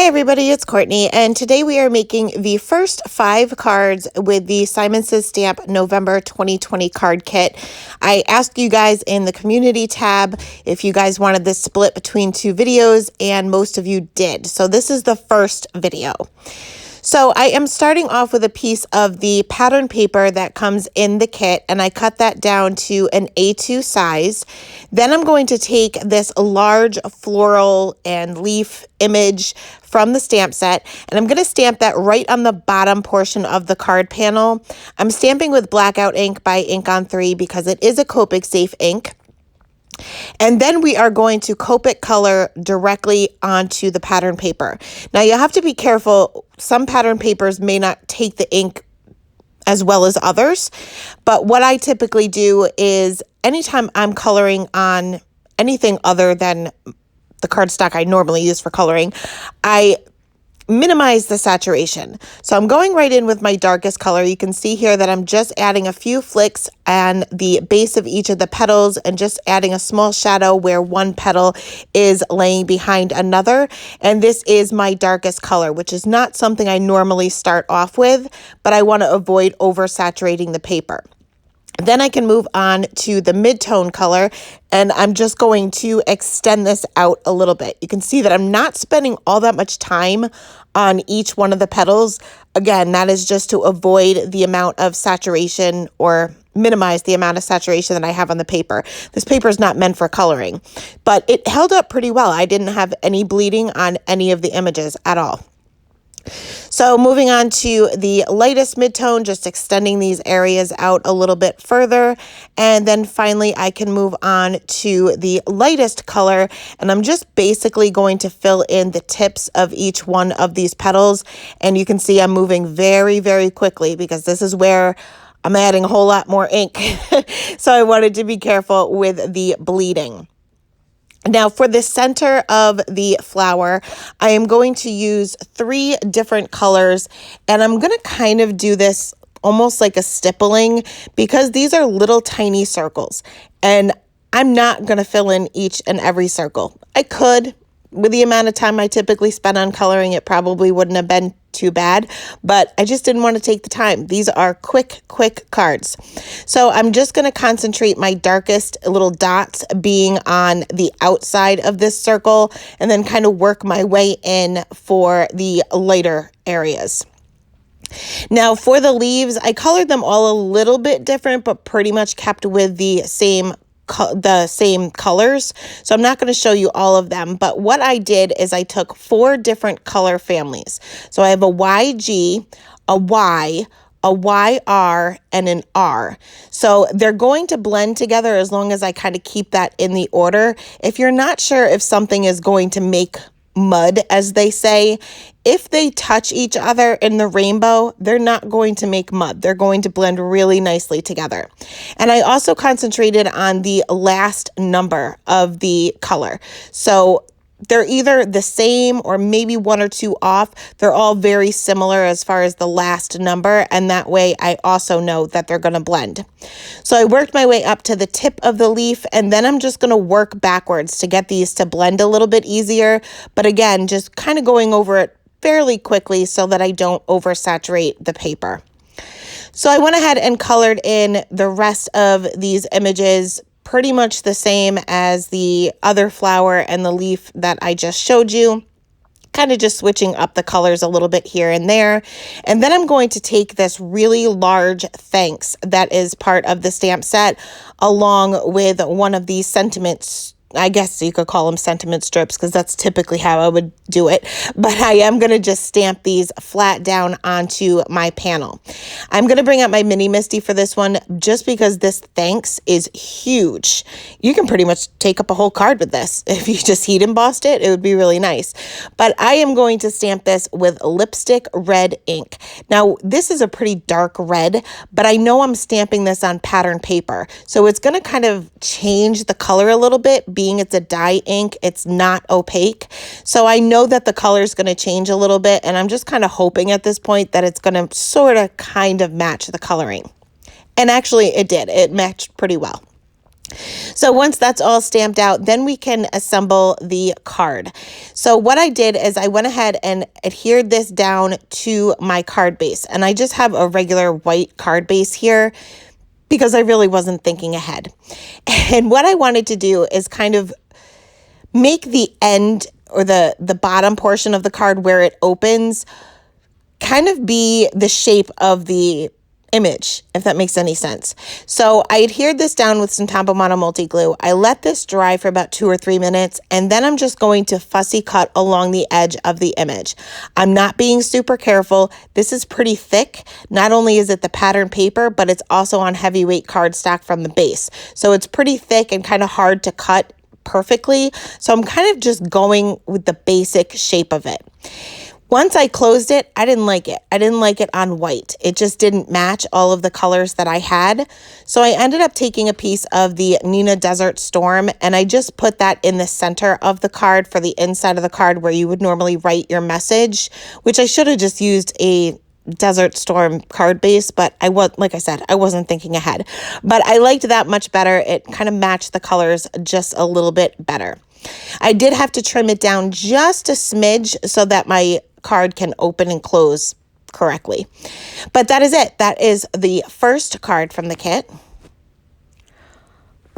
everybody, it's Courtney, and today we are making the first 5 cards with the Simon Says Stamp November 2020 card kit. I asked you guys in the community tab if you guys wanted this split between 2 videos, and most of you did. So this is the first video. So I am starting off with a piece of the pattern paper that comes in the kit, and I cut that down to an A2 size. Then I'm going to take this large floral and leaf image from the stamp set, and I'm going to stamp that right on the bottom portion of the card panel. I'm stamping with blackout ink by Ink on 3 because it is a Copic safe ink. And then we are going to Copic color directly onto the pattern paper. Now you have to be careful. Some pattern papers may not take the ink as well as others. But what I typically do is anytime I'm coloring on anything other than the cardstock I normally use for coloring, I minimize the saturation. So I'm going right in with my darkest color. You can see here that I'm just adding a few flicks on the base of each of the petals and just adding a small shadow where one petal is laying behind another. And this is my darkest color, which is not something I normally start off with, but I want to avoid oversaturating the paper. Then I can move on to the mid-tone color, and I'm just going to extend this out a little bit. You can see that I'm not spending all that much time on each one of the petals. Again, that is just to avoid the amount of saturation or minimize the amount of saturation that I have on the paper. This paper is not meant for coloring, but it held up pretty well. I didn't have any bleeding on any of the images at all. So moving on to the lightest mid-tone, just extending these areas out a little bit further. And then finally, I can move on to the lightest color. And I'm just basically going to fill in the tips of each one of these petals. And you can see I'm moving very, very quickly because this is where I'm adding a whole lot more ink. So I wanted to be careful with the bleeding. Now for the center of the flower, I am going to use 3 different colors, and I'm going to kind of do this almost like a stippling because these are little tiny circles, and I'm not going to fill in each and every circle. I could. With the amount of time I typically spend on coloring, it probably wouldn't have been too bad, but I just didn't want to take the time. These are quick cards. So I'm just going to concentrate my darkest little dots being on the outside of this circle and then kind of work my way in for the lighter areas. Now for the leaves, I colored them all a little bit different, but pretty much kept with the same colors. So I'm not going to show you all of them, but what I did is I took 4 different color families. So I have a YG, a Y, a YR, and an R. So they're going to blend together as long as I kind of keep that in the order. If you're not sure if something is going to make mud, as they say, if they touch each other in the rainbow, they're not going to make mud. They're going to blend really nicely together. And I also concentrated on the last number of the color. So they're either the same or maybe 1 or 2 off. They're all very similar as far as the last number, and that way I also know that they're going to blend. So I worked my way up to the tip of the leaf, and then I'm just going to work backwards to get these to blend a little bit easier. But again, just kind of going over it fairly quickly so that I don't oversaturate the paper. So I went ahead and colored in the rest of these images pretty much the same as the other flower and the leaf that I just showed you, kind of just switching up the colors a little bit here and there. And then I'm going to take this really large thanks that is part of the stamp set along with one of these sentiments. I guess you could call them sentiment strips because that's typically how I would do it. But I am going to just stamp these flat down onto my panel. I'm going to bring out my mini Misty for this one just because this thanks is huge. You can pretty much take up a whole card with this. If you just heat embossed it, it would be really nice. But I am going to stamp this with lipstick red ink. Now, this is a pretty dark red, but I know I'm stamping this on pattern paper. So it's going to kind of change the color a little bit. Being it's a dye ink, it's not opaque. So I know that the color is going to change a little bit, and I'm just kind of hoping at this point that it's going to sort of kind of match the coloring. And actually it did. It matched pretty well. So once that's all stamped out, then we can assemble the card. So what I did is I went ahead and adhered this down to my card base. And I just have a regular white card base here because I really wasn't thinking ahead. And what I wanted to do is kind of make the end or the bottom portion of the card where it opens kind of be the shape of the image, if that makes any sense. So I adhered this down with some Tampomono multi-glue. I let this dry for about 2 or 3 minutes, and then I'm just going to fussy cut along the edge of the image. I'm not being super careful. This is pretty thick. Not only is it the pattern paper, but it's also on heavyweight cardstock from the base. So it's pretty thick and kind of hard to cut perfectly. So I'm kind of just going with the basic shape of it. Once I closed it, I didn't like it. I didn't like it on white. It just didn't match all of the colors that I had. So I ended up taking a piece of the Nina Desert Storm and I just put that in the center of the card for the inside of the card where you would normally write your message, which I should have just used a Desert Storm card base, but like I said, I wasn't thinking ahead. But I liked that much better. It kind of matched the colors just a little bit better. I did have to trim it down just a smidge so that my card can open and close correctly. But that is it. That is the first card from the kit.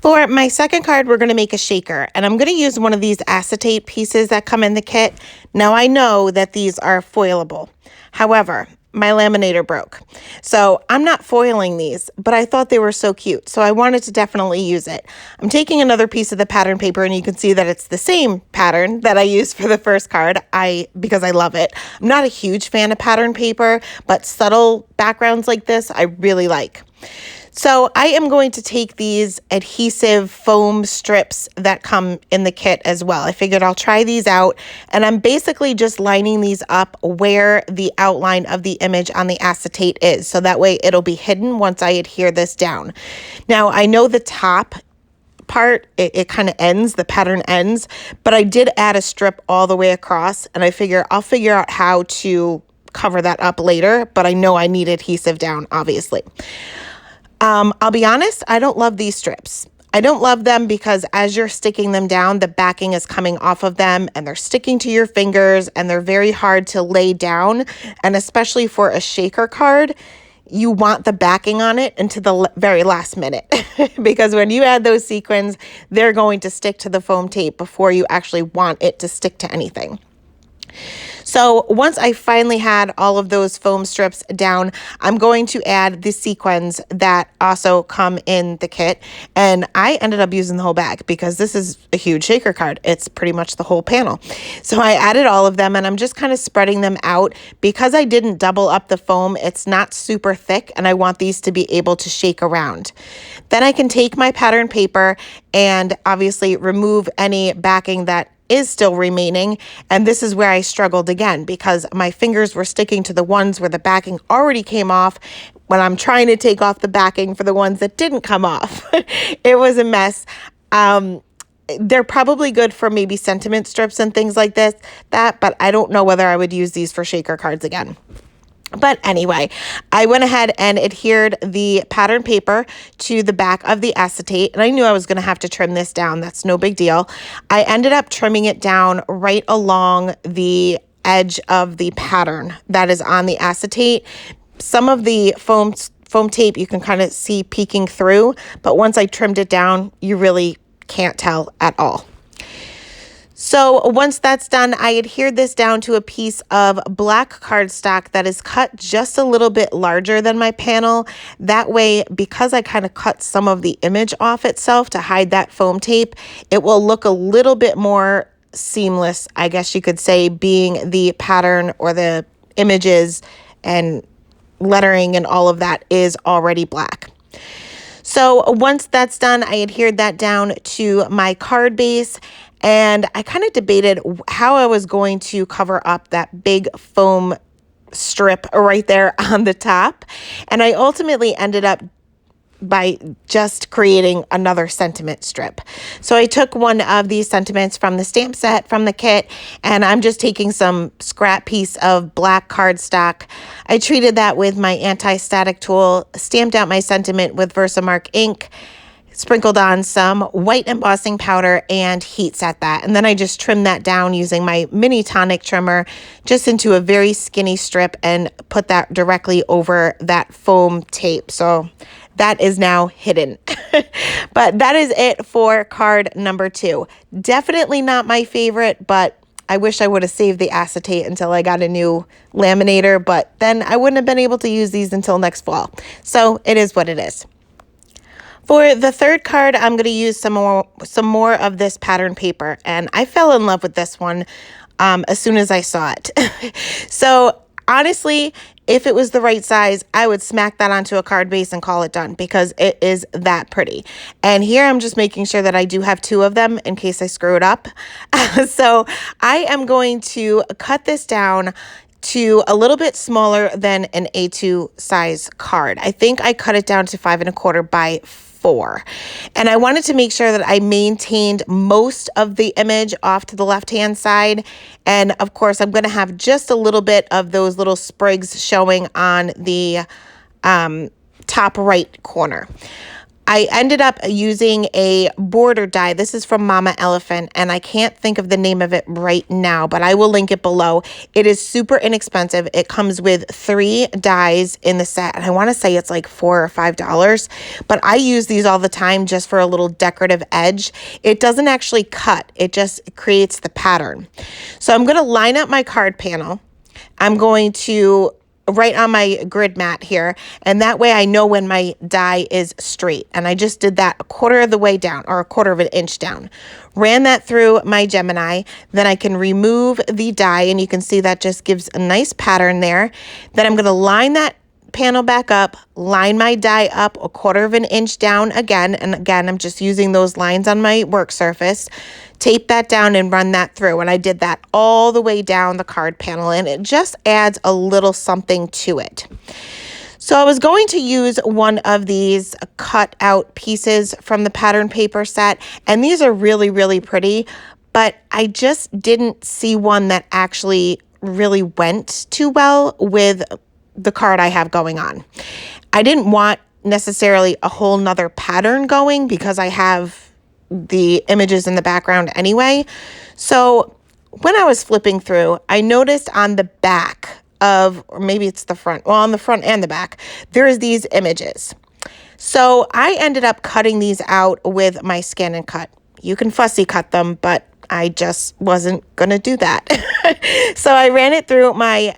For my second card, we're going to make a shaker, and I'm going to use one of these acetate pieces that come in the kit. Now, I know that these are foilable. However, my laminator broke. So I'm not foiling these, but I thought they were so cute. So I wanted to definitely use it. I'm taking another piece of the pattern paper and you can see that it's the same pattern that I used for the first card because I love it. I'm not a huge fan of pattern paper, but subtle backgrounds like this, I really like. So I am going to take these adhesive foam strips that come in the kit as well. I figured I'll try these out, and I'm basically just lining these up where the outline of the image on the acetate is. So that way it'll be hidden once I adhere this down. Now I know the top part, it kind of ends, the pattern ends, but I did add a strip all the way across, and I figure I'll figure out how to cover that up later, but I know I need adhesive down, obviously. I'll be honest, I don't love these strips. I don't love them because as you're sticking them down, the backing is coming off of them and they're sticking to your fingers and they're very hard to lay down. And especially for a shaker card, you want the backing on it until the very last minute because when you add those sequins, they're going to stick to the foam tape before you actually want it to stick to anything. So once I finally had all of those foam strips down, I'm going to add the sequins that also come in the kit. And I ended up using the whole bag because this is a huge shaker card. It's pretty much the whole panel. So I added all of them and I'm just kind of spreading them out. Because I didn't double up the foam, it's not super thick and I want these to be able to shake around. Then I can take my pattern paper and obviously remove any backing that is still remaining. And this is where I struggled again because my fingers were sticking to the ones where the backing already came off when I'm trying to take off the backing for the ones that didn't come off. It was a mess. They're probably good for maybe sentiment strips and things like but I don't know whether I would use these for shaker cards again. But anyway, I went ahead and adhered the pattern paper to the back of the acetate, and I knew I was going to have to trim this down. That's no big deal. I ended up trimming it down right along the edge of the pattern that is on the acetate. Some of the foam tape you can kind of see peeking through, but once I trimmed it down, you really can't tell at all. So once that's done, I adhered this down to a piece of black cardstock that is cut just a little bit larger than my panel. That way, because I kind of cut some of the image off itself to hide that foam tape, it will look a little bit more seamless, I guess you could say, being the pattern or the images and lettering and all of that is already black. So once that's done, I adhered that down to my card base. And I kind of debated how I was going to cover up that big foam strip right there on the top. And I ultimately ended up by just creating another sentiment strip. So I took one of these sentiments from the stamp set from the kit, and I'm just taking some scrap piece of black cardstock. I treated that with my anti-static tool, stamped out my sentiment with Versamark ink, sprinkled on some white embossing powder and heat set that. And then I just trimmed that down using my mini tonic trimmer just into a very skinny strip and put that directly over that foam tape. So that is now hidden. But that is it for card number 2. Definitely not my favorite, but I wish I would have saved the acetate until I got a new laminator, but then I wouldn't have been able to use these until next fall. So it is what it is. For the third card, I'm going to use some more of this pattern paper, and I fell in love with this one as soon as I saw it. So honestly, if it was the right size, I would smack that onto a card base and call it done because it is that pretty. And here I'm just making sure that I do have 2 of them in case I screw it up. So I am going to cut this down to a little bit smaller than an A2 size card. I think I cut it down to 5 1/4 by 4. And I wanted to make sure that I maintained most of the image off to the left-hand side. And of course, I'm going to have just a little bit of those little sprigs showing on the top right corner. I ended up using a border die. This is from Mama Elephant, and I can't think of the name of it right now, but I will link it below. It is super inexpensive. It comes with 3 dies in the set, and I want to say it's like $4 or $5, but I use these all the time just for a little decorative edge. It doesn't actually cut. It just creates the pattern. So I'm going to line up my card panel. I'm going to right on my grid mat here, and that way I know when my die is straight. And I just did that 1/4 of the way down, or 1/4 of an inch down. Ran that through my Gemini. Then I can remove the die, and you can see that just gives a nice pattern there. Then I'm going to line that panel back up, line my die up 1/4 of an inch down again, and again I'm just using those lines on my work surface, tape that down and run that through. And I did that all the way down the card panel, and it just adds a little something to it. So I was going to use one of these cut out pieces from the pattern paper set, and these are really, really pretty, but I just didn't see one that actually really went too well with the card I have going on. I didn't want necessarily a whole nother pattern going because I have the images in the background anyway. So when I was flipping through, I noticed on the back of, or maybe it's the front, well, on the front and the back, there's these images. So I ended up cutting these out with my Scan and Cut. You can fussy cut them, but I just wasn't going to do that. So I ran it through my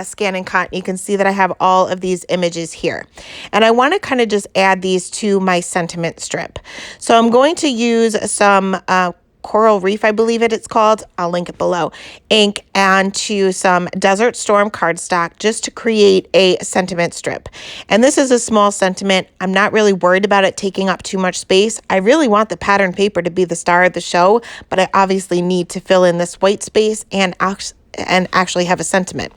Scan and Cut. You can see that I have all of these images here. And I want to kind of just add these to my sentiment strip. So I'm going to use some Coral Reef, I believe it's called, I'll link it below, ink, and to some Desert Storm cardstock just to create a sentiment strip. And this is a small sentiment. I'm not really worried about it taking up too much space. I really want the pattern paper to be the star of the show, but I obviously need to fill in this white space and actually have a sentiment.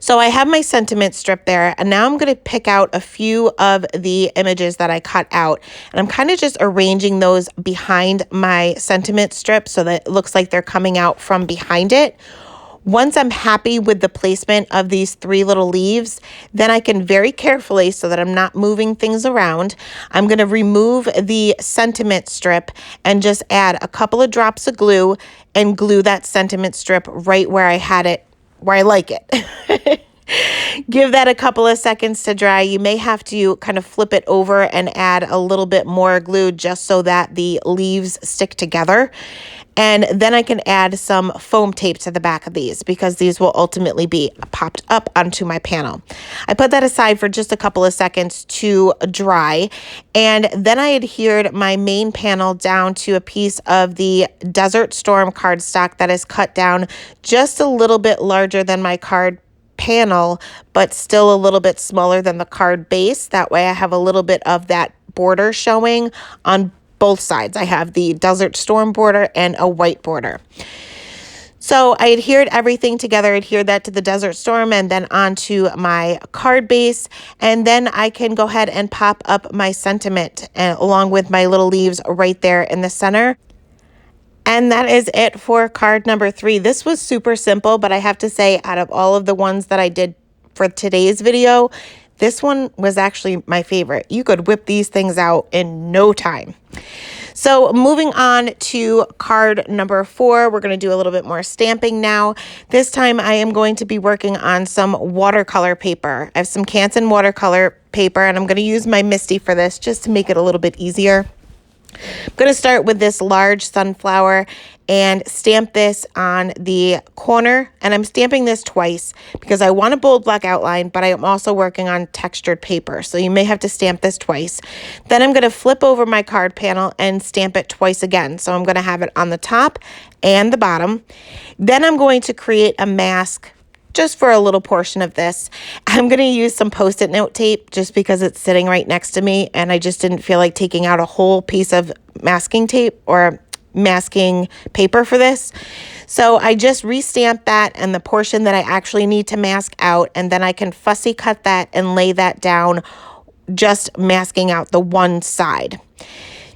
So I have my sentiment strip there, and now I'm going to pick out a few of the images that I cut out, and I'm kind of just arranging those behind my sentiment strip so that it looks like they're coming out from behind it. Once I'm happy with the placement of these 3 little leaves, then I can very carefully, so that I'm not moving things around, I'm going to remove the sentiment strip and just add a couple of drops of glue and glue that sentiment strip right where I had it, where I like it. Give that a couple of seconds to dry. You may have to kind of flip it over and add a little bit more glue just so that the leaves stick together. And then I can add some foam tape to the back of these because these will ultimately be popped up onto my panel. I put that aside for just a couple of seconds to dry. And then I adhered my main panel down to a piece of the Desert Storm cardstock that is cut down just a little bit larger than my card panel, but still a little bit smaller than the card base. That way I have a little bit of that border showing on both sides. I have the Desert Storm border and a white border. So I adhered everything together, adhered that to the Desert Storm and then onto my card base. And then I can go ahead and pop up my sentiment along with my little leaves right there in the center. And that is it for card number 3. This was super simple, but I have to say, out of all of the ones that I did for today's video, This one was actually my favorite. You could whip these things out in no time. So moving on to card number 4, we're going to do a little bit more stamping now. This time I am going to be working on some watercolor paper. I have some Canson watercolor paper, and I'm going to use my Misty for this just to make it a little bit easier. I'm going to start with this large sunflower and stamp this on the corner, and I'm stamping this twice because I want a bold black outline, but I am also working on textured paper, so you may have to stamp this twice. Then I'm going to flip over my card panel and stamp it twice again, so I'm going to have it on the top and the bottom. Then I'm going to create a mask just for a little portion of this. I'm going to use some Post-it note tape just because it's sitting right next to me, and I just didn't feel like taking out a whole piece of masking tape or masking paper for this. So I just re-stamp that and the portion that I actually need to mask out, and then I can fussy cut that and lay that down, just masking out the one side.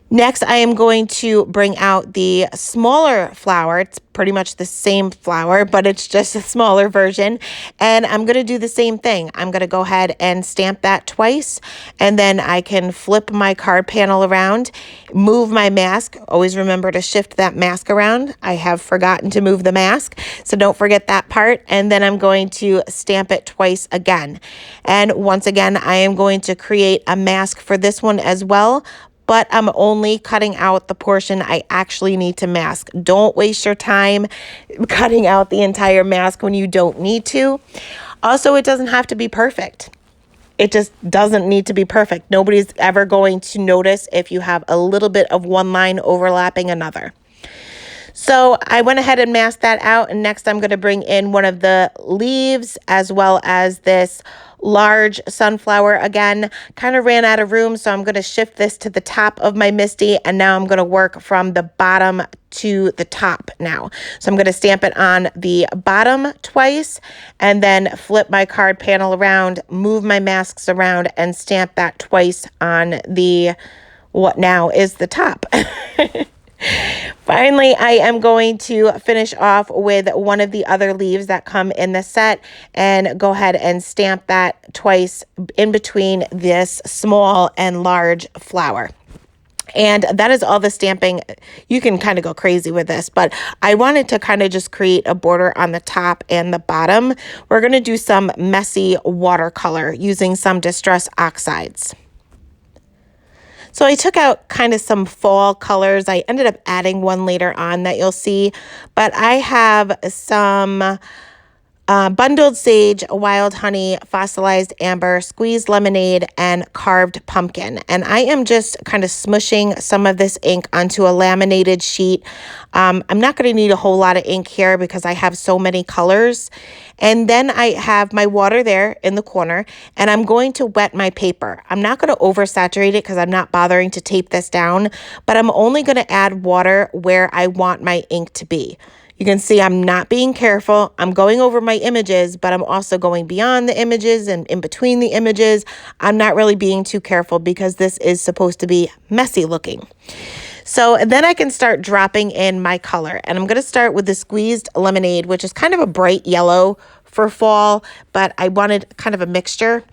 Next, I am going to bring out the smaller flower. It's pretty much the same flower, but it's just a smaller version. And I'm going to do the same thing. I'm going to go ahead and stamp that twice, and then I can flip my card panel around, move my mask. Always remember to shift that mask around. I have forgotten to move the mask, so don't forget that part. And then I'm going to stamp it twice again. And once again, I am going to create a mask for this one as well, but I'm only cutting out the portion I actually need to mask. Don't waste your time cutting out the entire mask when you don't need to. Also, it doesn't have to be perfect. It just doesn't need to be perfect. Nobody's ever going to notice if you have a little bit of one line overlapping another. So I went ahead and masked that out, and next I'm going to bring in one of the leaves as well as this large sunflower. Again, kind of ran out of room, so I'm going to shift this to the top of my Misty, and now I'm going to work from the bottom to the top now. So I'm going to stamp it on the bottom twice, and then flip my card panel around, move my masks around, and stamp that twice on the what now is the top. Finally, I am going to finish off with one of the other leaves that come in the set and go ahead and stamp that twice in between this small and large flower. And that is all the stamping. You can kind of go crazy with this, but I wanted to kind of just create a border on the top and the bottom. We're going to do some messy watercolor using some Distress Oxides. So I took out kind of some fall colors. I ended up adding one later on that you'll see, but I have some bundled sage, wild honey, fossilized amber, squeezed lemonade, and carved pumpkin. And I am just kind of smushing some of this ink onto a laminated sheet. I'm not going to need a whole lot of ink here because I have so many colors. And then I have my water there in the corner, and I'm going to wet my paper. I'm not going to oversaturate it because I'm not bothering to tape this down, but I'm only going to add water where I want my ink to be. You can see I'm not being careful. I'm going over my images, but I'm also going beyond the images and in between the images. I'm not really being too careful because this is supposed to be messy looking. So then I can start dropping in my color, and I'm going to start with the squeezed lemonade, which is kind of a bright yellow for fall, but I wanted kind of a mixture.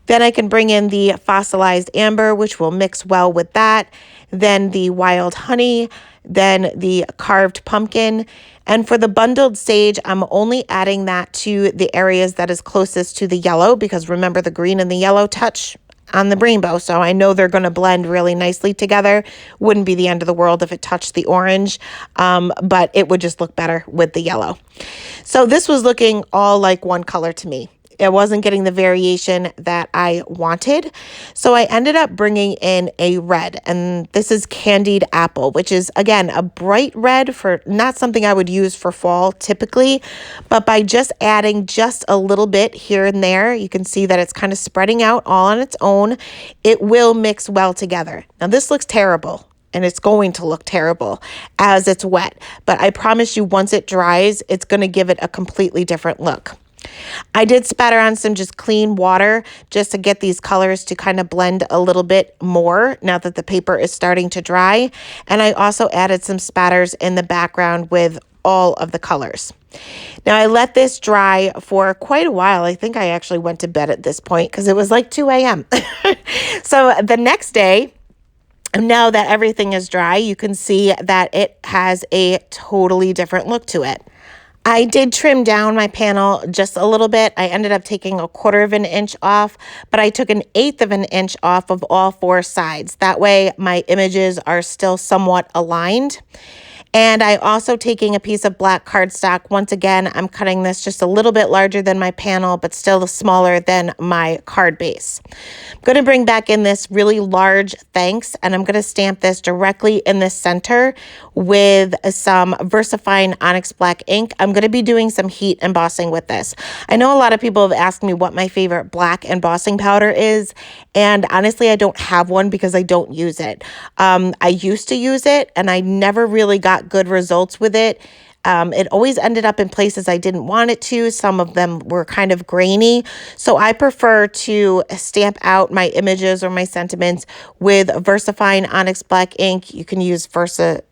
Then I can bring in the fossilized amber, which will mix well with that. Then the wild honey, then the carved pumpkin. And for the bundled sage, I'm only adding that to the areas that is closest to the yellow, because remember the green and the yellow touch on the rainbow, so I know they're going to blend really nicely together. Wouldn't be the end of the world if it touched the orange, but it would just look better with the yellow. So this was looking all like one color to me. It wasn't getting the variation that I wanted. So I ended up bringing in a red, and this is Candied Apple, which is, again, a bright red, for not something I would use for fall typically, but by just adding just a little bit here and there, you can see that it's kind of spreading out all on its own. It will mix well together. Now this looks terrible, and it's going to look terrible as it's wet, but I promise you once it dries, it's going to give it a completely different look. I did spatter on some just clean water just to get these colors to kind of blend a little bit more now that the paper is starting to dry. And I also added some spatters in the background with all of the colors. Now I let this dry for quite a while. I think I actually went to bed at this point because it was like 2 a.m. So the next day, now that everything is dry, you can see that it has a totally different look to it. I did trim down my panel just a little bit. I ended up taking 1/4 of an inch off, but I took 1/8 of an inch off of all 4 sides. That way my images are still somewhat aligned. And I also taking a piece of black cardstock. Once again, I'm cutting this just a little bit larger than my panel, but still smaller than my card base. I'm going to bring back in this really large thanks, and I'm going to stamp this directly in the center with some VersaFine Onyx Black ink. I'm going to be doing some heat embossing with this. I know a lot of people have asked me what my favorite black embossing powder is, and honestly, I don't have one because I don't use it. I used to use it, and I never really got good results with it. It always ended up in places I didn't want it to. Some of them were kind of grainy. So I prefer to stamp out my images or my sentiments with VersaFine Onyx Black ink. You can use Versaclear?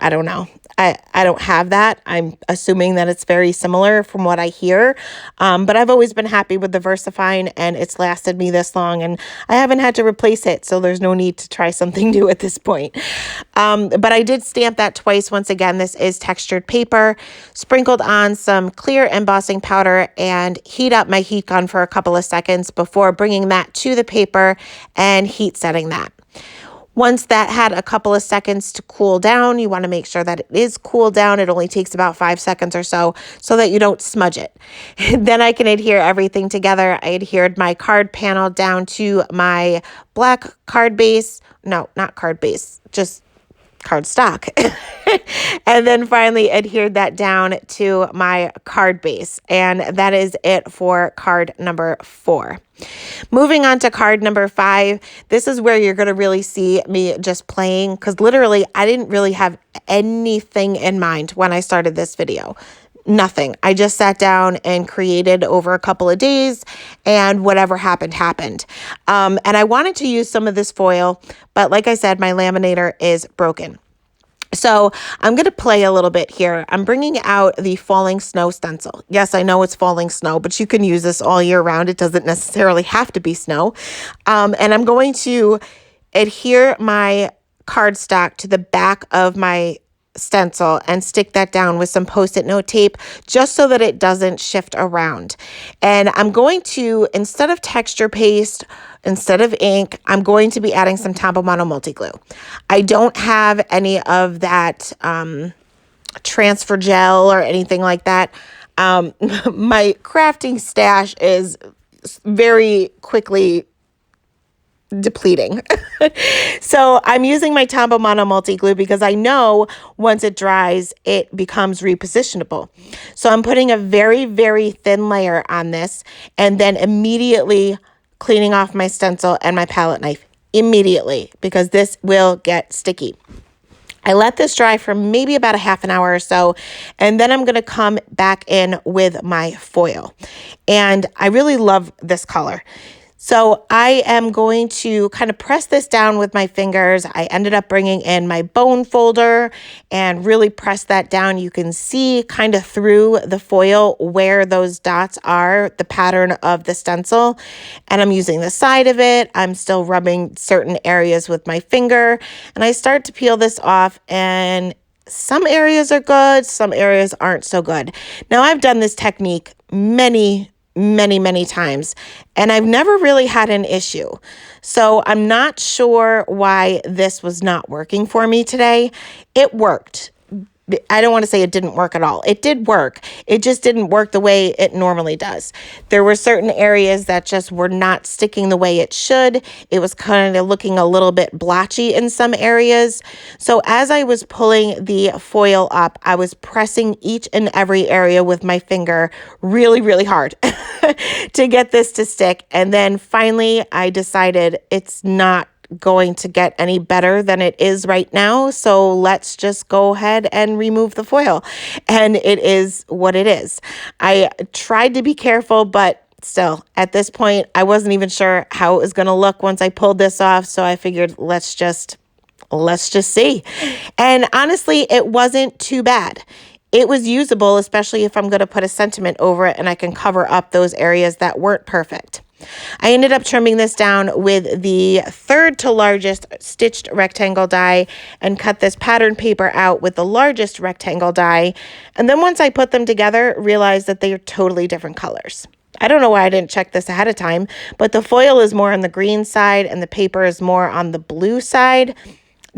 I don't know. I don't have that. I'm assuming that it's very similar from what I hear. But I've always been happy with the VersaFine, and it's lasted me this long, and I haven't had to replace it, so there's no need to try something new at this point. But I did stamp that twice. Once again, this is textured paper, sprinkled on some clear embossing powder, and heat up my heat gun for a couple of seconds before bringing that to the paper and heat setting that. Once that had a couple of seconds to cool down, you want to make sure that it is cooled down. It only takes about 5 seconds or so that you don't smudge it. Then I can adhere everything together. I adhered my card panel down to my black card base. No, not card base, just cardstock. And then finally adhered that down to my card base. And that is it for card number 4. Moving on to card number 5, this is where you're going to really see me just playing, because literally I didn't really have anything in mind when I started this video. Nothing. I just sat down and created over a couple of days, and whatever happened, happened. And I wanted to use some of this foil, but like I said, my laminator is broken. So I'm going to play a little bit here. I'm bringing out the Falling Snow stencil. Yes, I know it's falling snow, but you can use this all year round. It doesn't necessarily have to be snow. And I'm going to adhere my cardstock to the back of my stencil and stick that down with some Post-it note tape just so that it doesn't shift around. And I'm going to, instead of texture paste, instead of ink, I'm going to be adding some Tombow Mono multi-glue. I don't have any of that transfer gel or anything like that. My crafting stash is very quickly depleting. So I'm using my Tombow Mono multi-glue because I know once it dries, it becomes repositionable. So I'm putting a very, very thin layer on this and then immediately cleaning off my stencil and my palette knife immediately because this will get sticky. I let this dry for maybe about a half an hour or so, and then I'm going to come back in with my foil. And I really love this color. So I am going to kind of press this down with my fingers. I ended up bringing in my bone folder and really press that down. You can see kind of through the foil where those dots are, the pattern of the stencil. And I'm using the side of it. I'm still rubbing certain areas with my finger. And I start to peel this off, and some areas are good, some areas aren't so good. Now, I've done this technique many times, and I've never really had an issue. So I'm not sure why this was not working for me today. It worked. I don't want to say it didn't work at all. It did work. It just didn't work the way it normally does. There were certain areas that just were not sticking the way it should. It was kind of looking a little bit blotchy in some areas. So as I was pulling the foil up, I was pressing each and every area with my finger really, really hard to get this to stick. And then finally, I decided it's not going to get any better than it is right now. So let's just go ahead and remove the foil. And it is what it is. I tried to be careful, but still, at this point, I wasn't even sure how it was going to look once I pulled this off. So I figured let's just let's just see. And honestly, it wasn't too bad. It was usable, especially if I'm going to put a sentiment over it and I can cover up those areas that weren't perfect. I ended up trimming this down with the third to largest stitched rectangle die and cut this pattern paper out with the largest rectangle die. And then once I put them together, realized that they are totally different colors. I don't know why I didn't check this ahead of time, but the foil is more on the green side and the paper is more on the blue side.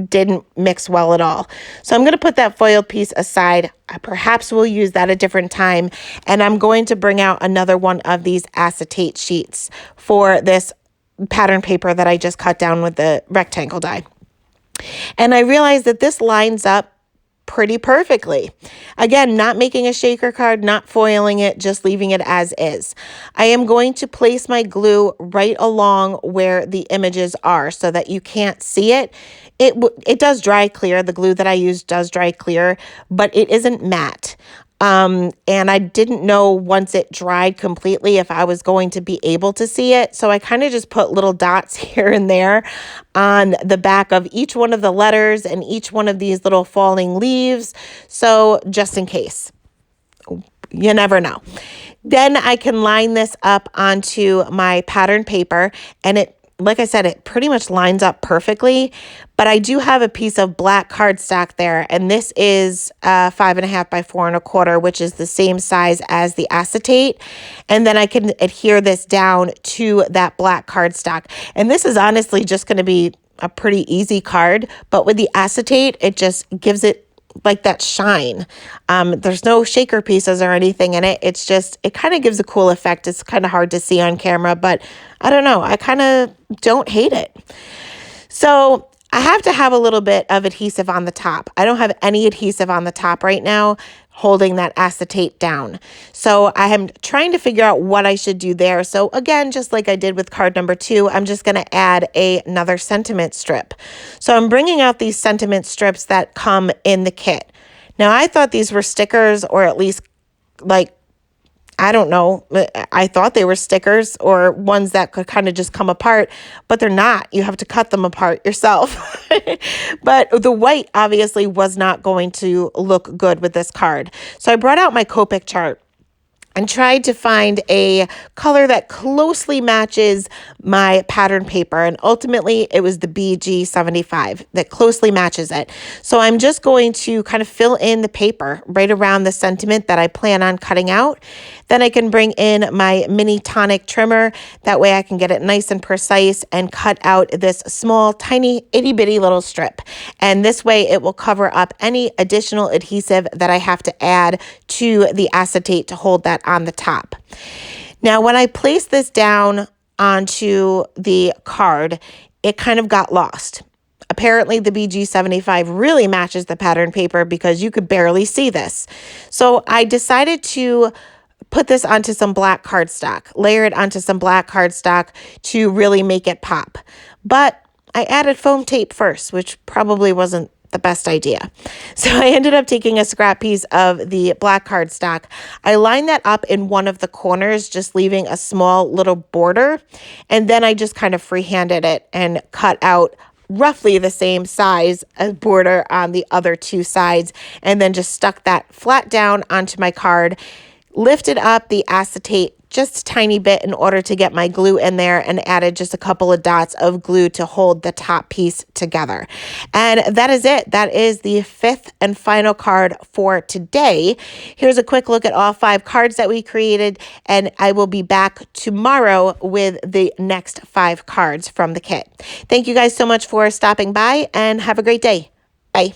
Didn't mix well at all. So I'm going to put that foiled piece aside. Perhaps we'll use that a different time. And I'm going to bring out another one of these acetate sheets for this pattern paper that I just cut down with the rectangle die. And I realized that this lines up pretty perfectly. Again, not making a shaker card, not foiling it, just leaving it as is. I am going to place my glue right along where the images are so that you can't see it. It does dry clear. The glue that I use does dry clear, but it isn't matte. And I didn't know once it dried completely if I was going to be able to see it. So I kind of just put little dots here and there on the back of each one of the letters and each one of these little falling leaves. So just in case, you never know. Then I can line this up onto my pattern paper, and like I said, it pretty much lines up perfectly, but I do have a piece of black cardstock there, and this is 5.5 by 4.25, which is the same size as the acetate, and then I can adhere this down to that black cardstock, and this is honestly just going to be a pretty easy card, but with the acetate, it just gives it like that shine. There's no shaker pieces or anything in it. It's just, it kind of gives a cool effect. It's kind of hard to see on camera, but I don't know. I kind of don't hate it. So I have to have a little bit of adhesive on the top. I don't have any adhesive on the top right now holding that acetate down. So I am trying to figure out what I should do there. So again, just like I did with card number 2, I'm just going to add another sentiment strip. So I'm bringing out these sentiment strips that come in the kit. Now I thought these were stickers, or at least like, I don't know, I thought they were stickers or ones that could kind of just come apart, but they're not. You have to cut them apart yourself. But the white obviously was not going to look good with this card. So I brought out my Copic chart and tried to find a color that closely matches my pattern paper. And ultimately, it was the BG75 that closely matches it. So I'm just going to kind of fill in the paper right around the sentiment that I plan on cutting out. Then I can bring in my mini tonic trimmer. That way I can get it nice and precise and cut out this small, tiny, itty bitty little strip. And this way it will cover up any additional adhesive that I have to add to the acetate to hold that on the top. Now, when I place this down onto the card, it kind of got lost. Apparently, the BG75 really matches the pattern paper because you could barely see this. So I decided to put this onto some black cardstock, layer it onto some black cardstock to really make it pop. But I added foam tape first, which probably wasn't the best idea. So I ended up taking a scrap piece of the black cardstock. I lined that up in one of the corners, just leaving a small little border. And then I just kind of freehanded it and cut out roughly the same size as border on the other two sides. And then just stuck that flat down onto my card, lifted up the acetate just a tiny bit in order to get my glue in there, and added just a couple of dots of glue to hold the top piece together. And that is it. That is the 5th and final card for today. Here's a quick look at all 5 cards that we created, and I will be back tomorrow with the next 5 cards from the kit. Thank you guys so much for stopping by, and have a great day. Bye.